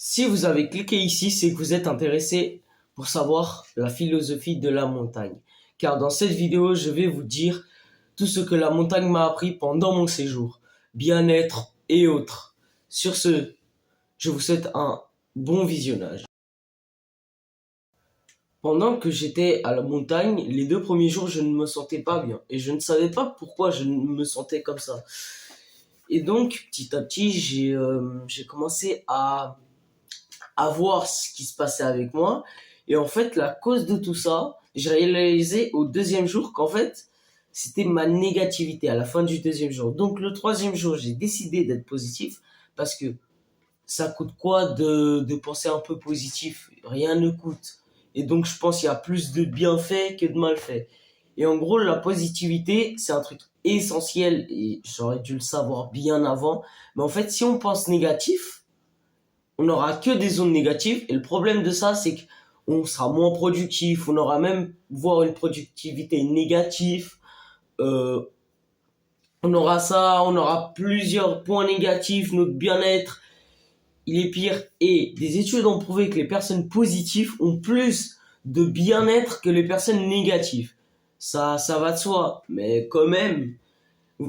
Si vous avez cliqué ici, c'est que vous êtes intéressé pour savoir la philosophie de la montagne. Car dans cette vidéo, je vais vous dire tout ce que la montagne m'a appris pendant mon séjour, bien-être et autres. Sur ce, je vous souhaite un bon visionnage. Pendant que j'étais à la montagne, les 2 premiers jours, je ne me sentais pas bien. Et je ne savais pas pourquoi je me sentais comme ça. Et donc, petit à petit, j'ai commencé à voir ce qui se passait avec moi. Et en fait, la cause de tout ça, j'ai réalisé au 2e jour qu'en fait, c'était ma négativité à la fin du 2e jour. Donc le 3e jour, j'ai décidé d'être positif parce que ça coûte quoi de penser un peu positif? Rien ne coûte. Et donc je pense qu'il y a plus de bienfaits que de malfaits. Et en gros, la positivité, c'est un truc essentiel et j'aurais dû le savoir bien avant. Mais en fait, si on pense négatif, on n'aura que des zones négatives. Et le problème de ça, c'est qu'on sera moins productif, on aura même voire une productivité négative. Euh, on aura ça, on aura plusieurs points négatifs, notre bien-être, il est pire. Et des études ont prouvé que les personnes positives ont plus de bien-être que les personnes négatives. Ça va de soi. Mais quand même,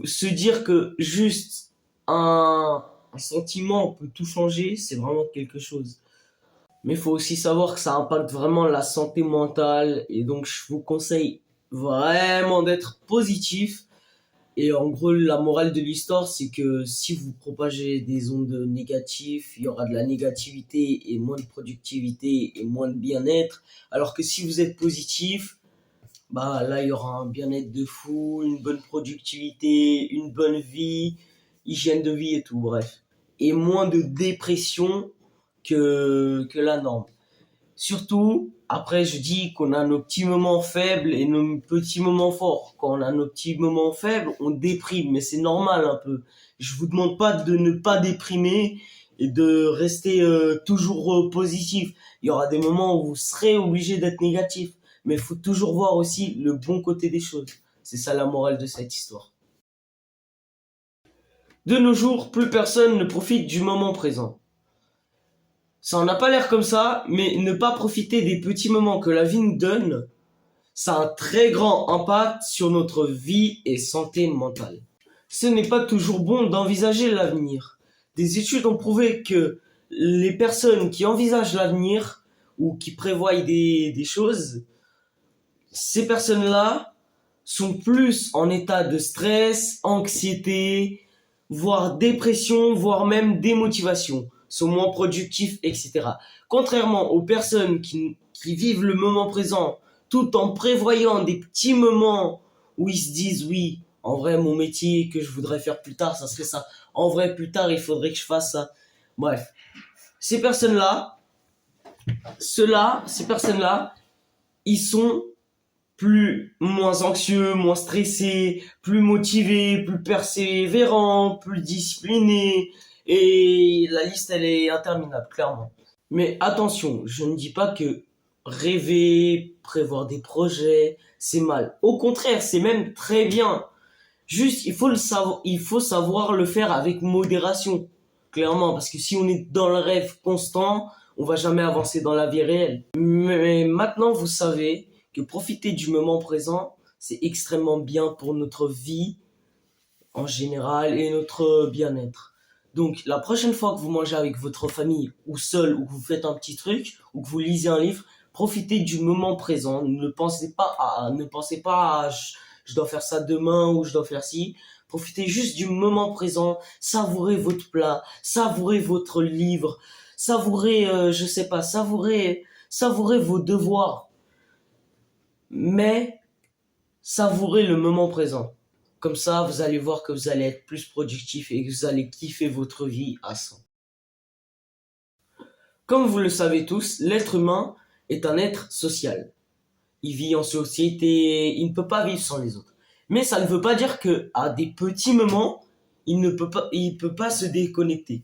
se dire que juste un sentiment peut tout changer, c'est vraiment quelque chose. Mais il faut aussi savoir que ça impacte vraiment la santé mentale. Et donc, je vous conseille vraiment d'être positif. Et en gros, la morale de l'histoire, c'est que si vous propagez des ondes négatives, il y aura de la négativité et moins de productivité et moins de bien-être. Alors que si vous êtes positif, bah là, il y aura un bien-être de fou, une bonne productivité, une bonne vie, hygiène de vie et tout, bref. Et moins de dépression que la norme. Surtout, après, je dis qu'on a nos petits moments faibles et nos petits moments forts. Quand on a nos petits moments faibles, on déprime, mais c'est normal un peu. Je vous demande pas de ne pas déprimer et de rester toujours positif. Il y aura des moments où vous serez obligé d'être négatif, mais il faut toujours voir aussi le bon côté des choses. C'est ça la morale de cette histoire. De nos jours, plus personne ne profite du moment présent. Ça en a pas l'air comme ça, mais ne pas profiter des petits moments que la vie nous donne, ça a un très grand impact sur notre vie et santé mentale. Ce n'est pas toujours bon d'envisager l'avenir. Des études ont prouvé que les personnes qui envisagent l'avenir ou qui prévoient des choses, ces personnes-là sont plus en état de stress, anxiété, voire dépression, voire même démotivation, sont moins productifs, etc. Contrairement aux personnes qui vivent le moment présent tout en prévoyant des petits moments où ils se disent oui, en vrai mon métier que je voudrais faire plus tard, ça serait ça. En vrai plus tard il faudrait que je fasse ça. Bref, ces personnes-là, ces personnes-là, ils sont moins anxieux, moins stressés, plus motivés, plus persévérants, plus disciplinés. Et la liste, elle est interminable, clairement. Mais attention, je ne dis pas que rêver, prévoir des projets, c'est mal. Au contraire, c'est même très bien. Juste, il faut savoir le faire avec modération. Clairement, parce que si on est dans le rêve constant, on va jamais avancer dans la vie réelle. Mais maintenant, vous savez que profiter du moment présent, c'est extrêmement bien pour notre vie en général et notre bien-être. Donc, la prochaine fois que vous mangez avec votre famille ou seul ou que vous faites un petit truc ou que vous lisez un livre, profitez du moment présent. Ne pensez pas à je dois faire ça demain ou je dois faire ci. Profitez juste du moment présent. Savourez votre plat, savourez votre livre, savourez, savourez vos devoirs. Mais savourez le moment présent. Comme ça, vous allez voir que vous allez être plus productif et que vous allez kiffer votre vie à 100. Comme vous le savez tous, l'être humain est un être social. Il vit en société, il ne peut pas vivre sans les autres. Mais ça ne veut pas dire que à des petits moments, il peut pas se déconnecter.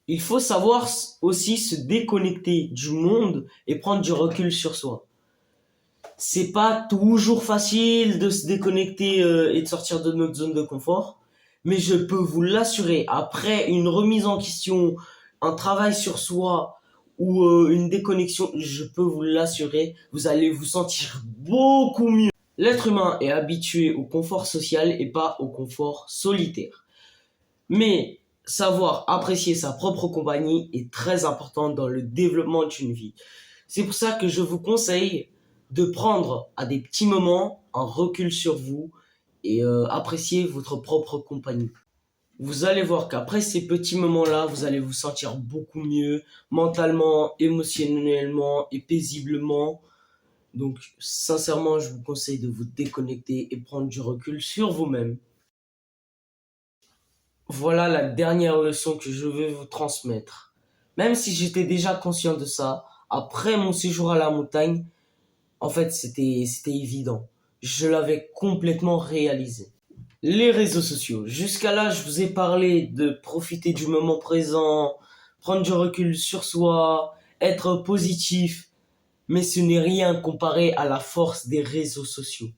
Il faut savoir aussi se déconnecter du monde et prendre du recul sur soi. C'est pas toujours facile de se déconnecter et de sortir de notre zone de confort, mais je peux vous l'assurer, après une remise en question, un travail sur soi ou une déconnexion, je peux vous l'assurer, vous allez vous sentir beaucoup mieux. L'être humain est habitué au confort social et pas au confort solitaire. Mais savoir apprécier sa propre compagnie est très important dans le développement d'une vie. C'est pour ça que je vous conseille de prendre à des petits moments un recul sur vous et apprécier votre propre compagnie. Vous allez voir qu'après ces petits moments-là, vous allez vous sentir beaucoup mieux, mentalement, émotionnellement et paisiblement. Donc, sincèrement, je vous conseille de vous déconnecter et prendre du recul sur vous-même. Voilà la dernière leçon que je vais vous transmettre. Même si j'étais déjà conscient de ça, après mon séjour à la montagne, en fait, c'était évident. Je l'avais complètement réalisé. Les réseaux sociaux. Jusqu'à là, je vous ai parlé de profiter du moment présent, prendre du recul sur soi, être positif, mais ce n'est rien comparé à la force des réseaux sociaux.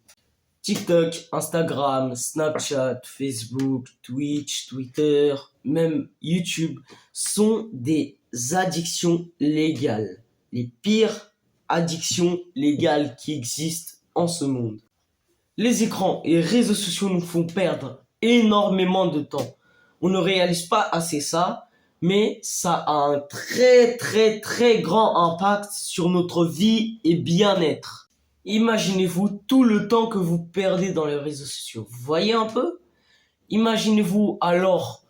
TikTok, Instagram, Snapchat, Facebook, Twitch, Twitter, même YouTube sont des addictions légales. Les pires addictions légales qui existent en ce monde. Les écrans et les réseaux sociaux nous font perdre énormément de temps. On ne réalise pas assez ça, mais ça a un très très très grand impact sur notre vie et bien-être. Imaginez-vous tout le temps que vous perdez dans les réseaux sociaux. Vous voyez un peu? Imaginez-vous alors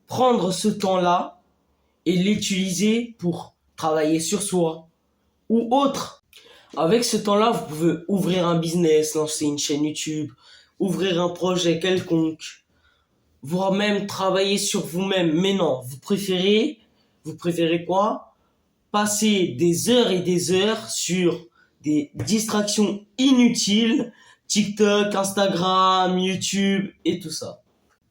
prendre ce temps-là et l'utiliser pour travailler sur soi ou autre. Avec ce temps-là, vous pouvez ouvrir un business, lancer une chaîne YouTube, ouvrir un projet quelconque, voire même travailler sur vous-même. Mais non, vous préférez quoi? Passer des heures et des heures sur des distractions inutiles, TikTok, Instagram, YouTube et tout ça.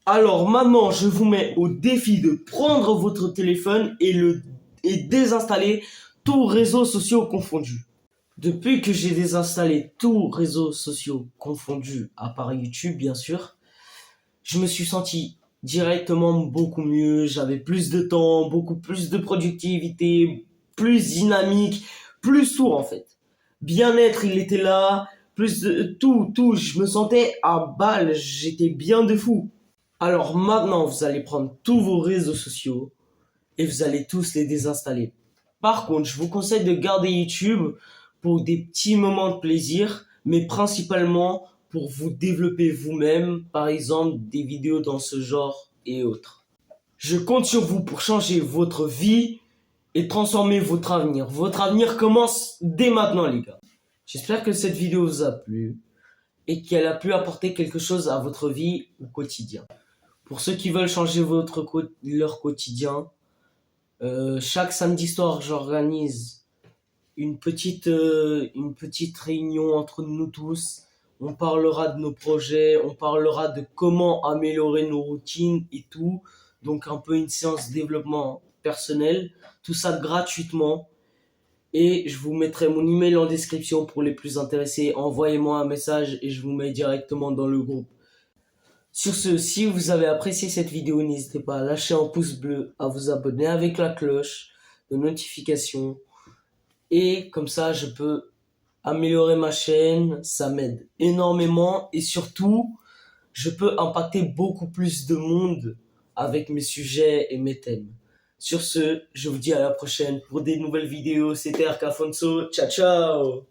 Alors maintenant, je vous mets au défi de prendre votre téléphone et désinstaller tous réseaux sociaux confondus. Depuis que j'ai désinstallé tous réseaux sociaux confondus, à part YouTube bien sûr, je me suis senti directement beaucoup mieux, j'avais plus de temps, beaucoup plus de productivité, plus dynamique, plus tout en fait. Bien-être, il était là, plus de tout, je me sentais à balle, j'étais bien de fou. Alors maintenant, vous allez prendre tous vos réseaux sociaux et vous allez tous les désinstaller. Par contre, je vous conseille de garder YouTube pour des petits moments de plaisir, mais principalement pour vous développer vous-même, par exemple des vidéos dans ce genre et autres. Je compte sur vous pour changer votre vie et transformer votre avenir. Votre avenir commence dès maintenant, les gars. J'espère que cette vidéo vous a plu et qu'elle a pu apporter quelque chose à votre vie au quotidien. Pour ceux qui veulent changer leur quotidien, chaque samedi soir, j'organise une petite réunion entre nous tous. On parlera de nos projets, on parlera de comment améliorer nos routines et tout. Donc un peu une séance de développement personnel. Tout ça gratuitement. Et je vous mettrai mon email en description pour les plus intéressés. Envoyez-moi un message et je vous mets directement dans le groupe. Sur ce, si vous avez apprécié cette vidéo, n'hésitez pas à lâcher un pouce bleu, à vous abonner avec la cloche de notification. Et comme ça, je peux améliorer ma chaîne, ça m'aide énormément. Et surtout, je peux impacter beaucoup plus de monde avec mes sujets et mes thèmes. Sur ce, je vous dis à la prochaine pour des nouvelles vidéos. C'était Arc Afonso. Ciao, ciao!